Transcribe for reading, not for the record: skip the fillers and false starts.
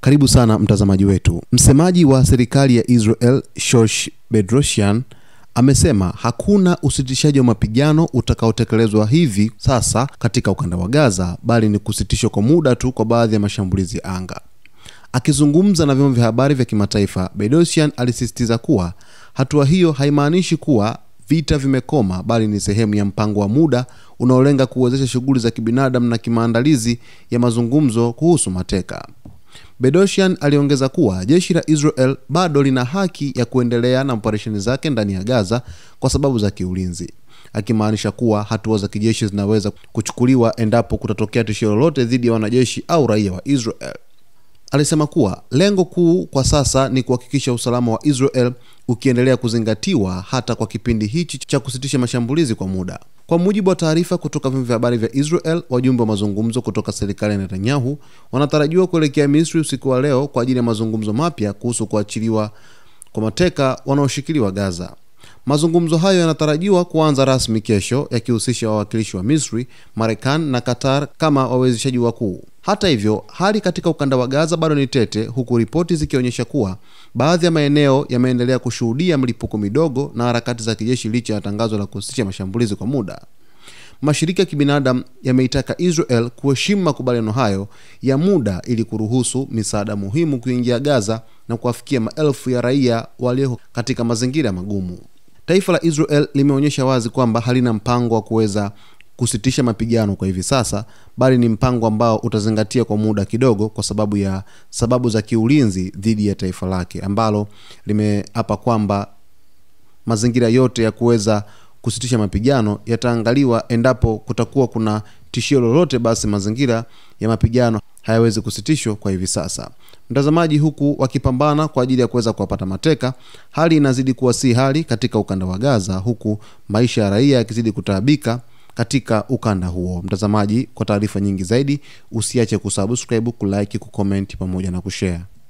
Karibu sana mtazamaji wetu. Msemaji wa serikali ya Israel, Shosh Bedrosian, amesema hakuna usitishaji wa mapigano utakaotekelezwa hivi sasa katika ukanda wa Gaza, bali ni kusitishwa kwa muda tu kwa baadhi ya mashambulizi anga. Akizungumza na vyombo vya habari vya kimataifa, Bedrosian alisisitiza kuwa hatua hiyo haimaanishi kuwa vita vimekoma, bali ni sehemu ya mpango wa muda unaolenga kuwezesha shughuli za kibinadamu na kimaandalizi ya mazungumzo kuhusu mateka. Bedrosian aliongeza kuwa jeshi la Israel bado lina haki ya kuendelea na operesheni zake ndani ya Gaza kwa sababu za kiulinzi, akimaanisha kuwa hatua za kijeshi zinaweza kuchukuliwa endapo kutatokea tishio lolote dhidi ya wanajeshi au raia wa Israel. Alisema kuwa lengo kuu kwa sasa ni kuhakikisha usalama wa Israel ukiendelea kuzingatiwa hata kwa kipindi hichi cha kusitisha mashambulizi kwa muda. Kwa mujibu wa taarifa kutoka vyombo vya habari vya Israel, wajumbe wa mazungumzo kutoka serikali ya Netanyahu wanatarajiwa kuelekea Misri usiku wa leo kwa ajili ya mazungumzo mapya kuhusu kuachiliwa kwa mateka wanaoshikiliwa Gaza. Mazungumzo hayo yanatarajiwa kuanza rasmi kesho, yakihusisha wawakilishi wa Misri, Marekani na Qatar kama wawezeshaji wakuu. Hata hivyo, hali katika ukanda wa Gaza bado ni tete, huku ripoti zikionyesha kuwa baadhi ya maeneo yameendelea kushuhudia mlipuko midogo na harakati za kijeshi licha ya tangazo la kusitisha mashambulizi kwa muda. Mashirika ya kibinadamu yameitaka Israel kuheshimu makubaliano hayo ya muda ili kuruhusu misaada muhimu kuingia Gaza na kuwafikia maelfu ya raia walio katika mazingira magumu. Taifa la Israel limeonyesha wazi kwamba halina mpango wa kuweza kusitisha mapigano kwa hivi sasa, bali ni mpango ambao utazingatia kwa muda kidogo kwa sababu za kiulinzi dhidi ya taifa lake, ambalo limeapa kwamba mazingira yote ya kuweza kusitisha mapigano yataangaliwa endapo kutakuwa kuna tishio lolote, basi mazingira ya mapigano hayawezi kusitishwa kwa hivi sasa. Mtazamaji, huku wakipambana kwa ajili ya kuweza kuwapata mateka, hali inazidi kuwa si hali katika ukanda wa Gaza, huku maisha ya raia yakizidi kutaabika katika ukanda huo. Mtazamaji, kwa taarifa nyingi zaidi usiache kusubscribe, kulike, kucomment pamoja na kushare.